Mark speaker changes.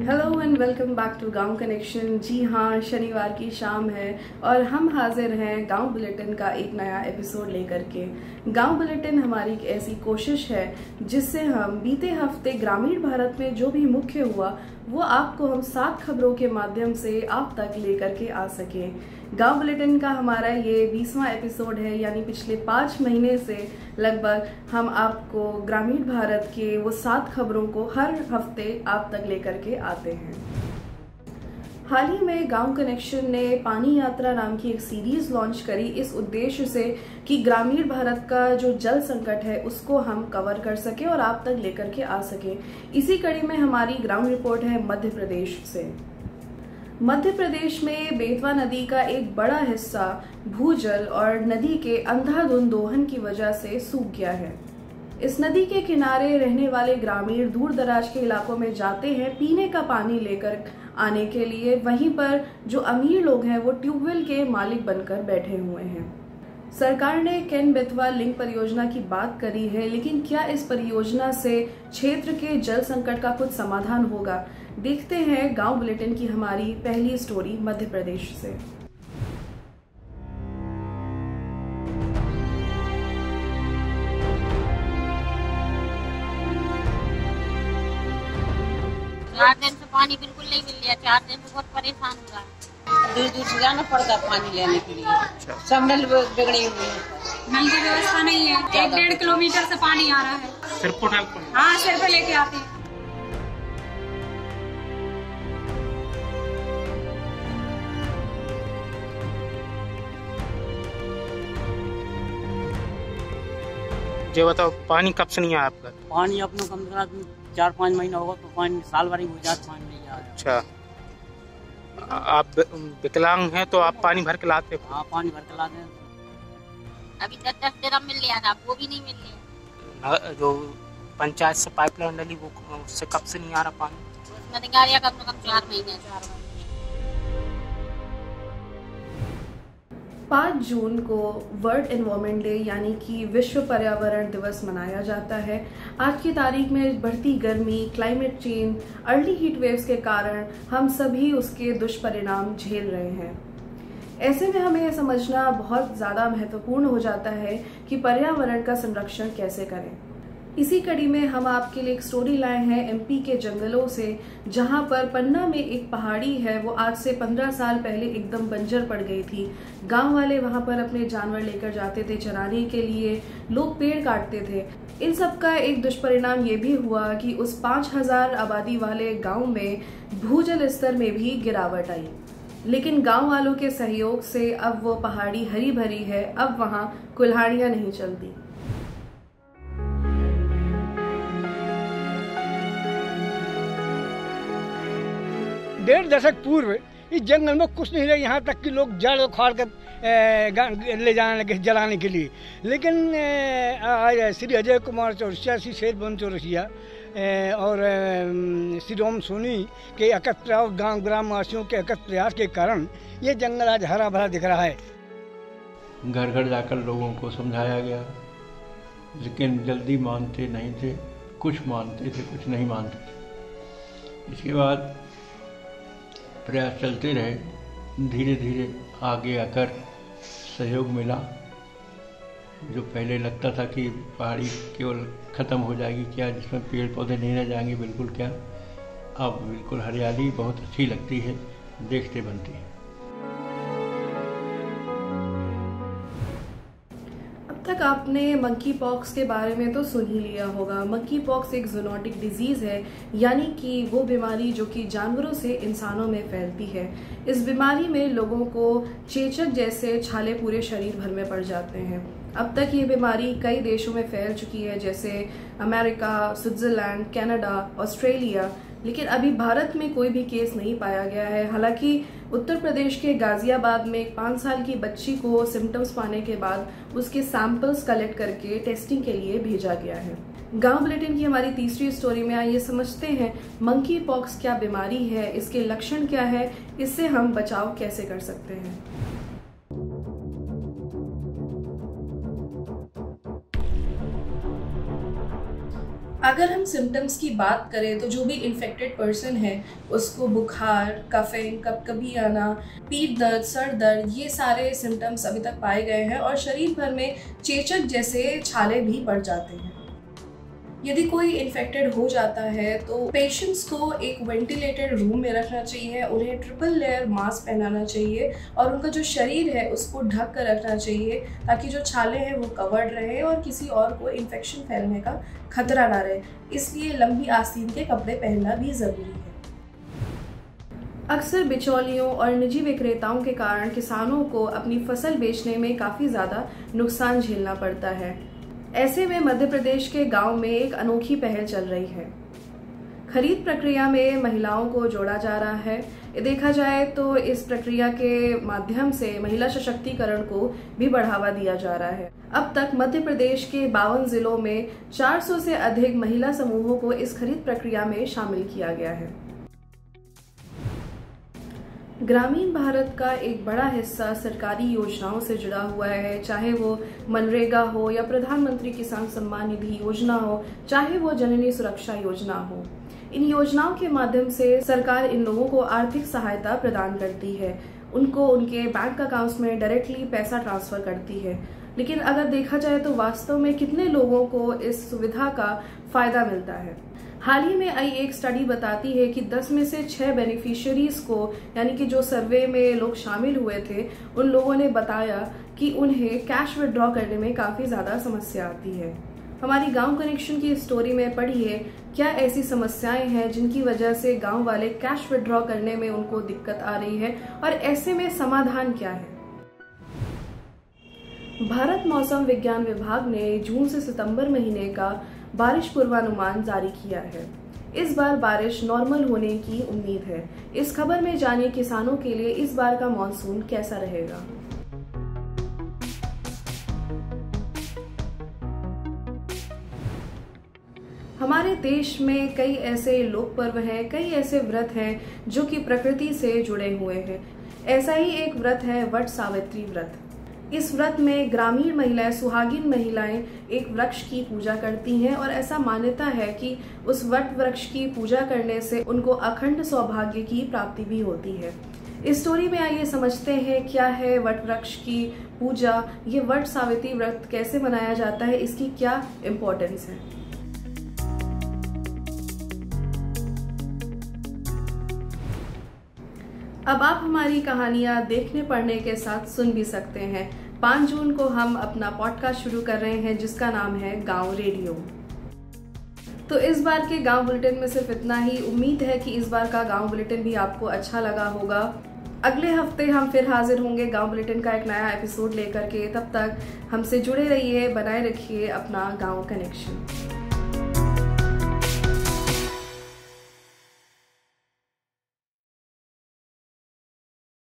Speaker 1: Hello and welcome back to Gaon Connection. जी हाँ, शनिवार की शाम है और हम हाजिर हैं गांव बुलेटिन का एक नया एपिसोड लेकर के। गांव बुलेटिन हमारी एक ऐसी कोशिश है जिससे हम बीते हफ्ते ग्रामीण भारत में जो भी मुख्य हुआ वो आपको हम 7 खबरों के माध्यम से आप तक लेकर के आ सके। गांव बुलेटिन का हमारा ये 20वां एपिसोड है, यानी पिछले 5 महीने से लगभग हम आपको ग्रामीण भारत के वो 7 खबरों को हर हफ्ते आप तक लेकर के आते हैं। हाल ही में गांव कनेक्शन ने पानी यात्रा नाम की एक सीरीज लॉन्च करी इस उद्देश्य से कि ग्रामीण भारत का जो जल संकट है उसको हम कवर कर सके और आप तक लेकर के आ सके। इसी कड़ी में हमारी ग्राउंड रिपोर्ट है मध्य प्रदेश से। मध्य प्रदेश में बेतवा नदी का एक बड़ा हिस्सा भूजल और नदी के अंधाधुंध दोहन की वजह से सूख गया है। इस नदी के किनारे रहने वाले ग्रामीण दूर दराज के इलाकों में जाते हैं पीने का पानी लेकर आने के लिए, वहीं पर जो अमीर लोग हैं वो ट्यूबवेल के मालिक बनकर बैठे हुए हैं। सरकार ने केन बेतवा लिंक परियोजना की बात करी है, लेकिन क्या इस परियोजना से क्षेत्र के जल संकट का कुछ समाधान होगा? देखते हैं गांव बुलेटिन की हमारी पहली स्टोरी मध्य प्रदेश से।
Speaker 2: 4 दिन से पानी बिल्कुल नहीं मिल रहा। 4 दिन से बहुत परेशान हो रहा है।
Speaker 3: दूर दूर से जाना पड़ता है पानी लेने के लिए। सब नल बिगड़ी हुई है,
Speaker 4: नल की व्यवस्था नहीं है। 1-1.5 किलोमीटर से पानी आ रहा है।
Speaker 5: सिर पर
Speaker 4: हाँ, सिर पे लेके आते हैं।
Speaker 5: ये बताओ, पानी कब से नहीं आया आपका?
Speaker 3: पानी अपना कम से कम 4-5 महीना होगा तो पानी साल भर ही हो जाता, पानी नहीं आया।
Speaker 5: अच्छा, आप विकलांग हैं तो आप पानी भर के लाते हो?
Speaker 3: हाँ, पानी भर के लाते हैं।
Speaker 2: अभी 10 दिन मिल रहा था, वो भी नहीं मिल रहा।
Speaker 5: जो पंचायत से पाइपलाइन डली वो उससे कब से नहीं आ रहा पानी?
Speaker 2: उसमें नहीं आ रहा, कम से कम 4 महीने।
Speaker 1: 5 जून को वर्ल्ड एनवायरनमेंट डे यानी कि विश्व पर्यावरण दिवस मनाया जाता है। आज की तारीख में बढ़ती गर्मी, climate change, early heat waves के कारण हम सभी उसके दुष्परिणाम झेल रहे हैं। ऐसे में हमें यह समझना बहुत ज़्यादा महत्वपूर्ण हो जाता है कि पर्यावरण का संरक्षण कैसे करें। इसी कड़ी में हम आपके लिए एक स्टोरी लाए हैं एमपी के जंगलों से, जहां पर पन्ना में एक पहाड़ी है वो आज से 15 साल पहले एकदम बंजर पड़ गई थी। गांव वाले वहां पर अपने जानवर लेकर जाते थे चराने के लिए, लोग पेड़ काटते थे। इन सब का एक दुष्परिणाम ये भी हुआ कि उस 5000 आबादी वाले गांव में भूजल स्तर में भी गिरावट आई। लेकिन गांव वालों के सहयोग से अब वो पहाड़ी हरी भरी है, अब वहां कुल्हाड़ियां नहीं चलती।
Speaker 6: 1.5 दशक पूर्व इस जंगल में कुछ नहीं रहा, यहाँ तक कि लोग जड़ उखाड़ कर ले जाने लगे जलाने के लिए। लेकिन आज श्री अजय कुमार चौरसिया, श्री शेरबन चौरसिया और श्री ओम सोनी के अकथ प्रयास, गाँव ग्रामवासियों के अकथ प्रयास के कारण ये जंगल आज हरा भरा दिख रहा है।
Speaker 7: घर घर जाकर लोगों को समझाया गया, लेकिन जल्दी मानते नहीं थे। कुछ मानते थे, कुछ नहीं मानते थे। इसके बाद प्रयास चलते रहे, धीरे धीरे आगे आकर सहयोग मिला। जो पहले लगता था कि पहाड़ी केवल ख़त्म हो जाएगी क्या, जिसमें पेड़ पौधे नहीं रह जाएंगे, बिल्कुल क्या, अब बिल्कुल हरियाली बहुत अच्छी लगती है, देखते बनती है।
Speaker 1: तक आपने मंकी पॉक्स के बारे में तो सुन ही लिया होगा। मंकी पॉक्स एक ज़ूनोटिक डिजीज़ है, यानी कि वो बीमारी जो कि जानवरों से इंसानों में फैलती है। इस बीमारी में लोगों को चेचक जैसे छाले पूरे शरीर भर में पड़ जाते हैं। अब तक ये बीमारी कई देशों में फैल चुकी है, जैसे अमेरिका, स्विट्ज़रलैंड, कनाडा, ऑस्ट्रेलिया, लेकिन अभी भारत में कोई भी केस नहीं पाया गया है। हालांकि उत्तर प्रदेश के गाजियाबाद में एक 5 साल की बच्ची को सिम्टम्स पाने के बाद उसके सैंपल्स कलेक्ट करके टेस्टिंग के लिए भेजा गया है। गांव बुलेटिन की हमारी तीसरी स्टोरी में आइए समझते हैं मंकी पॉक्स क्या बीमारी है, इसके लक्षण क्या है, इससे हम बचाव कैसे कर सकते हैं। अगर हम सिम्टम्स की बात करें तो जो भी इन्फेक्टेड पर्सन है उसको बुखार, कफिंग, कभी आना, पीठ दर्द, सर दर्द, ये सारे सिम्टम्स अभी तक पाए गए हैं और शरीर भर में चेचक जैसे छाले भी बढ़ जाते हैं। यदि कोई इन्फेक्टेड हो जाता है तो पेशेंट्स को एक वेंटिलेटेड रूम में रखना चाहिए, उन्हें ट्रिपल लेयर मास्क पहनाना चाहिए और उनका जो शरीर है उसको ढक कर रखना चाहिए ताकि जो छाले हैं वो कवर्ड रहे और किसी और को इन्फेक्शन फैलने का खतरा ना रहे। इसलिए लंबी आस्तीन के कपड़े पहनना भी ज़रूरी है। अक्सर बिचौलियों और निजी विक्रेताओं के कारण किसानों को अपनी फसल बेचने में काफ़ी ज़्यादा नुकसान झेलना पड़ता है। ऐसे में मध्य प्रदेश के गांव में एक अनोखी पहल चल रही है। खरीद प्रक्रिया में महिलाओं को जोड़ा जा रहा है। देखा जाए तो इस प्रक्रिया के माध्यम से महिला सशक्तिकरण को भी बढ़ावा दिया जा रहा है। अब तक मध्य प्रदेश के 52 जिलों में 400 से अधिक महिला समूहों को इस खरीद प्रक्रिया में शामिल किया गया है। ग्रामीण भारत का एक बड़ा हिस्सा सरकारी योजनाओं से जुड़ा हुआ है, चाहे वो मनरेगा हो या प्रधानमंत्री किसान सम्मान निधि योजना हो, चाहे वो जननी सुरक्षा योजना हो। इन योजनाओं के माध्यम से सरकार इन लोगों को आर्थिक सहायता प्रदान करती है, उनको उनके बैंक अकाउंट्स में डायरेक्टली पैसा ट्रांसफर करती है। लेकिन अगर देखा जाए तो वास्तव में कितने लोगों को इस सुविधा का फायदा मिलता है? हाल ही में आई एक स्टडी बताती है कि 10 में से 6 बेनिफिशियरीज को, यानी कि जो सर्वे में लोग शामिल हुए थे, उन लोगों ने बताया कि उन्हें कैश विड्रॉ करने में काफ़ी ज़्यादा समस्या आती है। हमारी गांव कनेक्शन की स्टोरी में पढ़िए क्या ऐसी समस्याएं हैं जिनकी वजह से गांव वाले कैश विड्रॉ करने में उनको दिक्कत आ रही है और ऐसे में समाधान क्या है। भारत मौसम विज्ञान विभाग ने जून से सितंबर महीने का बारिश पूर्वानुमान जारी किया है। इस बार बारिश नॉर्मल होने की उम्मीद है। इस खबर में जानिए किसानों के लिए इस बार का मॉनसून कैसा रहेगा। हमारे देश में कई ऐसे लोक पर्व हैं, कई ऐसे व्रत हैं जो कि प्रकृति से जुड़े हुए हैं। ऐसा ही एक व्रत है वट सावित्री व्रत। इस व्रत में ग्रामीण महिलाएं, सुहागिन महिलाएं एक वृक्ष की पूजा करती हैं और ऐसा मान्यता है कि उस वट वृक्ष की पूजा करने से उनको अखंड सौभाग्य की प्राप्ति भी होती है। इस स्टोरी में आइए समझते हैं क्या है वट वृक्ष की पूजा, ये वट सावित्री व्रत कैसे मनाया जाता है, इसकी क्या इम्पोर्टेंस है। अब आप हमारी कहानियां देखने पढ़ने के साथ सुन भी सकते हैं। 5 जून को हम अपना पॉडकास्ट शुरू कर रहे हैं जिसका नाम है गांव रेडियो। तो इस बार के गांव बुलेटिन में सिर्फ इतना ही। उम्मीद है कि इस बार का गांव बुलेटिन भी आपको अच्छा लगा होगा। अगले हफ्ते हम फिर हाजिर होंगे गांव बुलेटिन का एक नया एपिसोड लेकर के। तब तक हमसे जुड़े रहिए, बनाए रखिए अपना गांव कनेक्शन।